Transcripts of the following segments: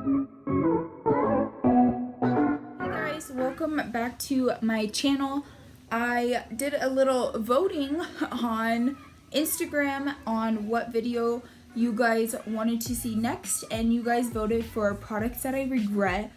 Hey guys, welcome back to my channel. I did a little voting on Instagram on what video you guys wanted to see next, and you guys voted for products that I regret.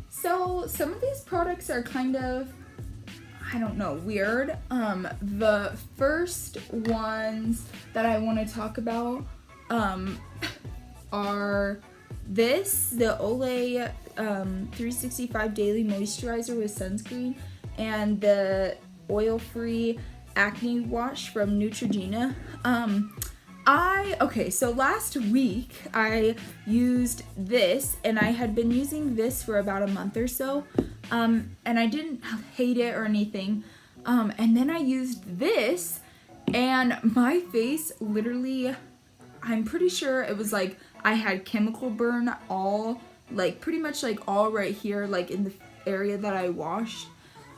So some of these products are kind of, I don't know, weird. The first ones that I want to talk about are the Olay 365 Daily Moisturizer with Sunscreen, and the oil-free acne wash from Neutrogena. So last week I used this, and I had been using this for about a month or so, and I didn't hate it or anything, and then I used this, and my face literally, I'm pretty sure it was like I had chemical burn all, like pretty much like all right here, like in the area that I washed,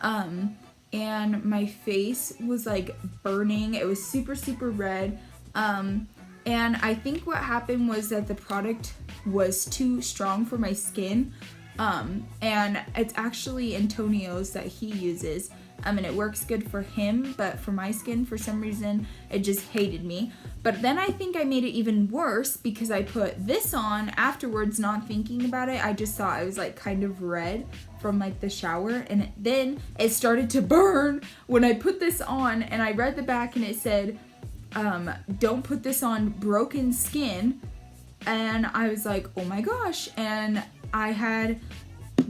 and my face was like burning. It was super red, and I think what happened was that the product was too strong for my skin, and it's actually Antonio's that he uses, and it works good for him, but for my skin, for some reason, it just hated me. But then I think I made it even worse because I put this on afterwards, not thinking about it. I just saw I was like kind of red from like the shower, and then it started to burn when I put this on, and I read the back and it said, don't put this on broken skin, and I was like, oh my gosh, and I had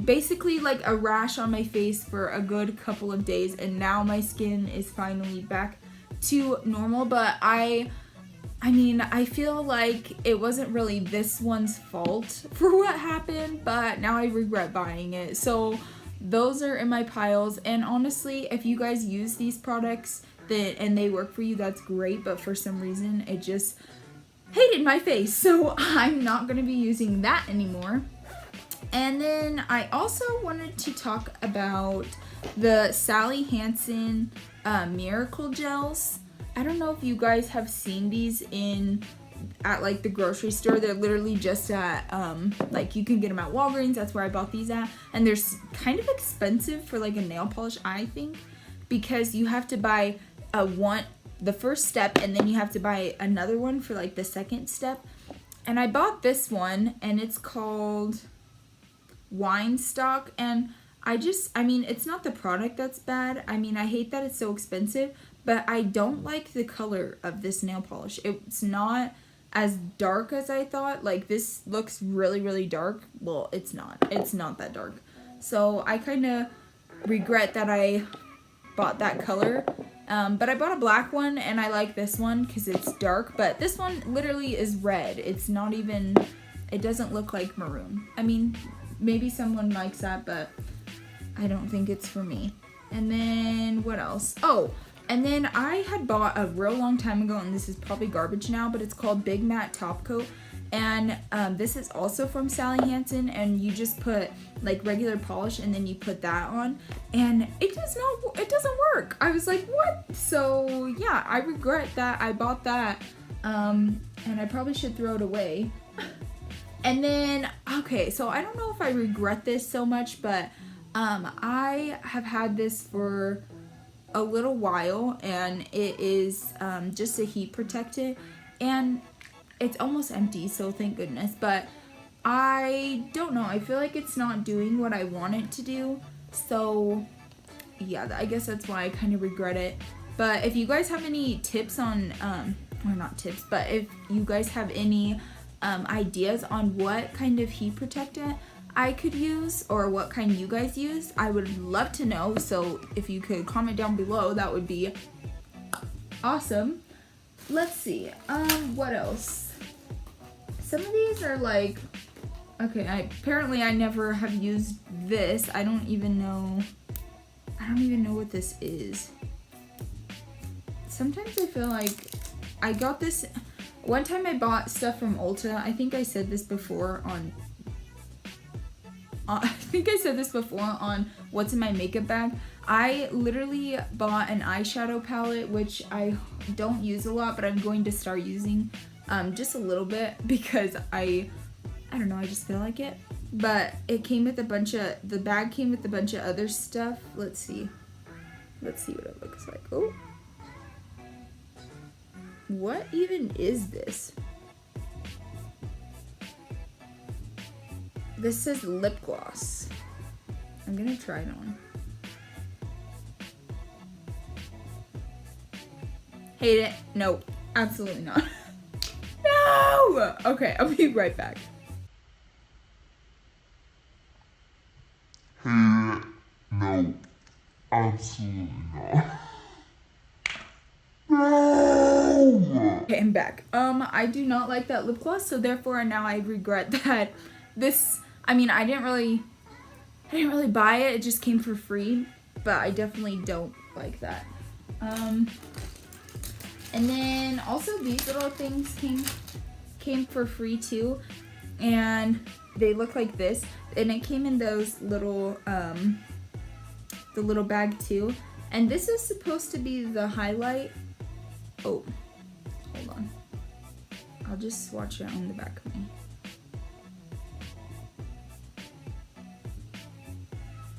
basically like a rash on my face for a good couple of days, and now my skin is finally back to normal. But I mean, I feel like it wasn't really this one's fault for what happened, but now I regret buying it. So those are in my piles, and honestly, if you guys use these products and they work for you, that's great, but for some reason it just hated my face, so I'm not going to be using that anymore. And then I also wanted to talk about the Sally Hansen Miracle Gels. I don't know if you guys have seen these at like the grocery store. They're literally just at like, you can get them at Walgreens. That's where I bought these at, and they're kind of expensive for like a nail polish, I think, because you have to buy the first step, and then you have to buy another one for like the second step. And I bought this one, and it's called Wine Stock, and I mean, it's not the product that's bad. I mean, I hate that it's so expensive, but I don't like the color of this nail polish. It's not as dark as I thought. Like, this looks really dark. Well, it's not that dark. So I kind of regret that I bought that color. But I bought a black one, and I like this one because it's dark, but this one literally is red. It's not even, it doesn't look like maroon. I mean, maybe someone likes that, but I don't think it's for me. And then what else? Oh, and then I had bought a real long time ago, and this is probably garbage now, but it's called Big Matte Top Coat. And this is also from Sally Hansen, and you just put like regular polish, and then you put that on, and it doesn't work. I was like, what? So yeah, I regret that I bought that, and I probably should throw it away. And then, okay, so I don't know if I regret this so much, but I have had this for a little while, and it is just a heat protectant, and it's almost empty, so thank goodness. But I don't know, I feel like it's not doing what I want it to do, so yeah, I guess that's why I kind of regret it. But if you guys have any tips on, or not tips, but if you guys have any ideas on what kind of heat protectant I could use, or what kind you guys use, I would love to know. So if you could comment down below, that would be awesome. Let's see, what else? Some of these are like, okay, apparently I never have used this. I don't even know what this is. Sometimes I feel like I got this, one time I bought stuff from Ulta. I think I said this before on what's in my makeup bag. I literally bought an eyeshadow palette, which I don't use a lot, but I'm going to start using just a little bit, because I I don't know, I just feel like it. But it came with a bunch of, the bag came with a bunch of other stuff. Let's see. Let's see what it looks like. Oh. What even is this? This says lip gloss. I'm gonna try it on. Hate it. Nope. Absolutely not. No! Okay, I'll be right back. Hate it. No. Absolutely not. No! Okay, I'm back. I do not like that lip gloss, so therefore now I regret that this, I mean, I didn't really buy it. It just came for free, but I definitely don't like that. And then also these little things came for free too, and they look like this, and it came in those little the little bag too, and this is supposed to be the highlight. Oh, hold on, I'll just swatch it on the back of me.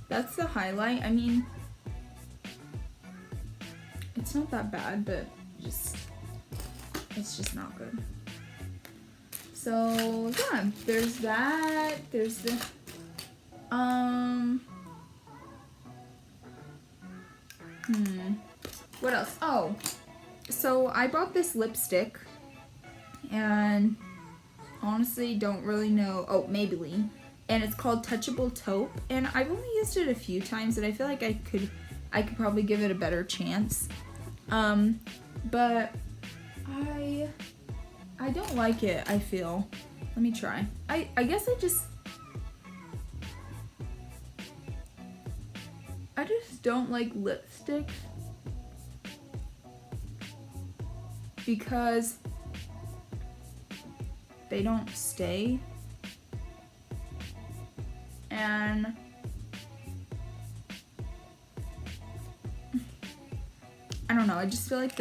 That's the highlight. I mean, it's not that bad, but it's just not good. So yeah, there's that. There's the what else? Oh, so I bought this lipstick, and honestly don't really know. Oh, Maybelline, and it's called Touchable Taupe, and I've only used it a few times, and I feel like I could probably give it a better chance. But I don't like it, I feel. Let me try. I guess I just don't like lipsticks because they don't stay, and I don't know, I just feel like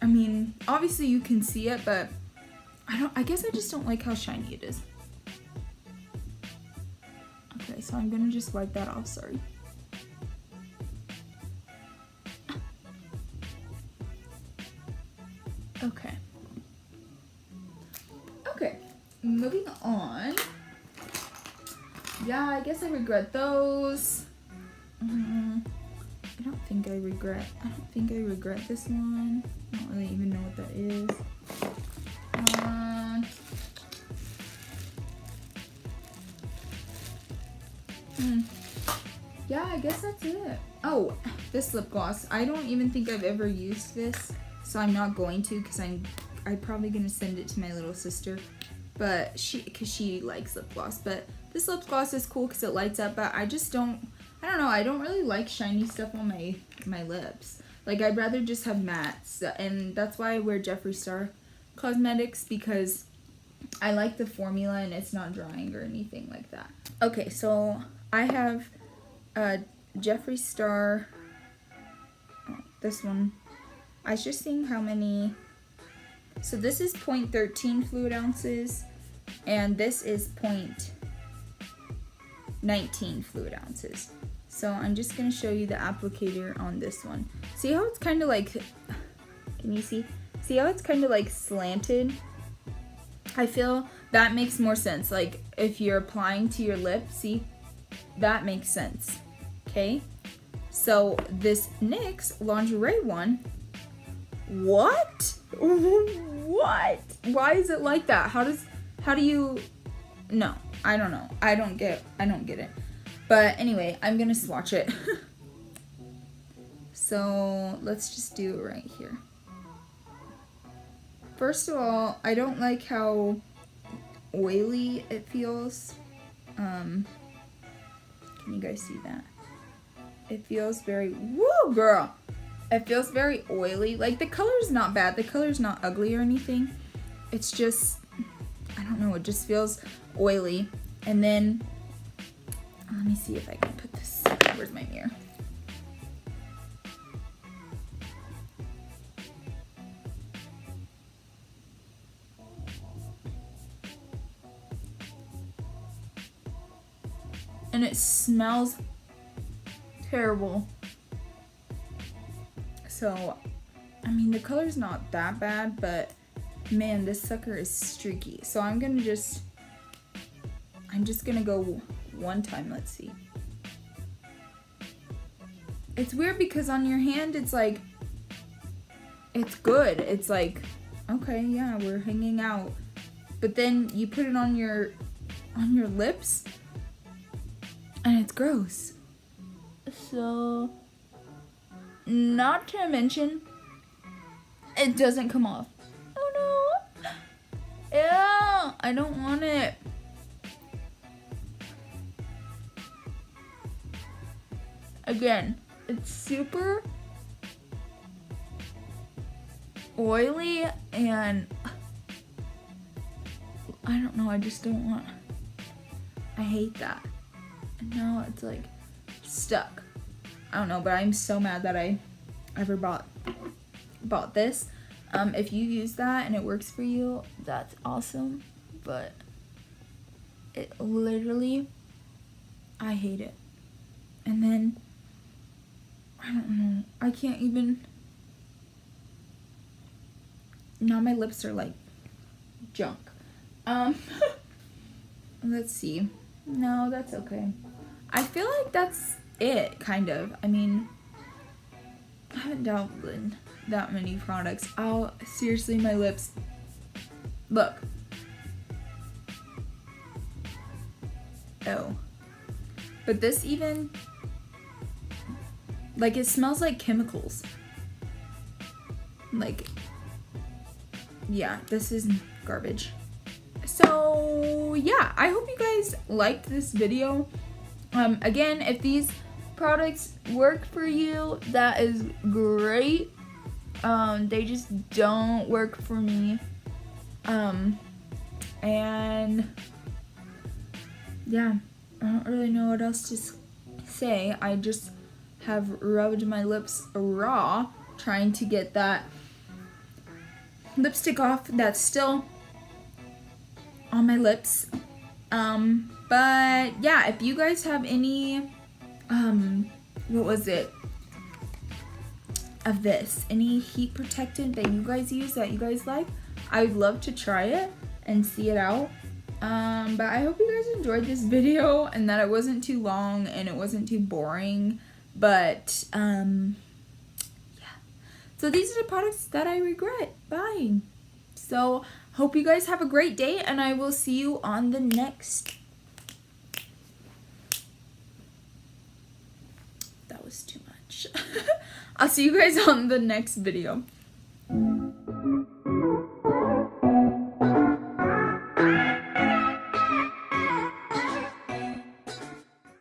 I mean, obviously you can see it, but I guess I just don't like how shiny it is. Okay, so I'm gonna just wipe that off, sorry. Okay. Okay, moving on. Yeah, I guess I regret those. I don't think I regret this one. I don't really even know what that is. Yeah, I guess that's it. Oh, this lip gloss. I don't even think I've ever used this, so I'm not going to, because I'm probably gonna send it to my little sister, but because she likes lip gloss. But this lip gloss is cool because it lights up, but I don't know, I don't really like shiny stuff on my lips. Like, I'd rather just have mattes, and that's why I wear Jeffree Star cosmetics, because I like the formula and it's not drying or anything like that. Okay, so I have Jeffree Star, this one. I was just seeing how many, so this is 0.13 fluid ounces, and this is 0.19 fluid ounces. So I'm just going to show you the applicator on this one. See how it's kind of like, can you see? See how it's kind of like slanted? I feel that makes more sense. Like if you're applying to your lip, see? That makes sense. Okay? So this NYX lingerie one, what? What? Why is it like that? How do you, no, I don't know. I don't get it. But anyway, I'm gonna swatch it. So let's just do it right here. First of all, I don't like how oily it feels. Can you guys see that? It feels very, woo girl! It feels very oily. Like, the color's not bad. The color's not ugly or anything. It's just, I don't know, it just feels oily. And then, let me see if I can put this, where's my mirror? and it smells terrible. So, I mean, the color's not that bad, but man, this sucker is streaky. So I'm just gonna go one time. Let's see. It's weird because on your hand, it's like, it's good. It's like, okay, yeah, we're hanging out. But then you put it on your lips, and it's gross. So, not to mention, it doesn't come off. Oh no! Ew! I don't want it. Again, it's super oily, and I don't know, I just don't want. I hate that. And now it's like stuck. I don't know, but I'm so mad that I ever bought this. If you use that and it works for you, that's awesome. But it literally, I hate it. And then, I don't know, I can't even, now my lips are like junk. Let's see. No, that's okay. I feel like that's it, kind of. I mean, I haven't dabbled in that many products. Oh, seriously, my lips. Look. Oh. But this even, like, it smells like chemicals. Like, yeah, this is garbage. So, yeah, I hope you guys liked this video. Again, if these products work for you, that is great. They just don't work for me. And yeah, I don't really know what else to say. I just have rubbed my lips raw trying to get that lipstick off that's still on my lips. But yeah, if you guys have any what was it of this, any heat protectant that you guys use that you guys like, I would love to try it and see it out. But I hope you guys enjoyed this video and that it wasn't too long and it wasn't too boring. But yeah, so these are the products that I regret buying. So hope you guys have a great day, and I will see you on the next. That was too much. I'll see you guys on the next video.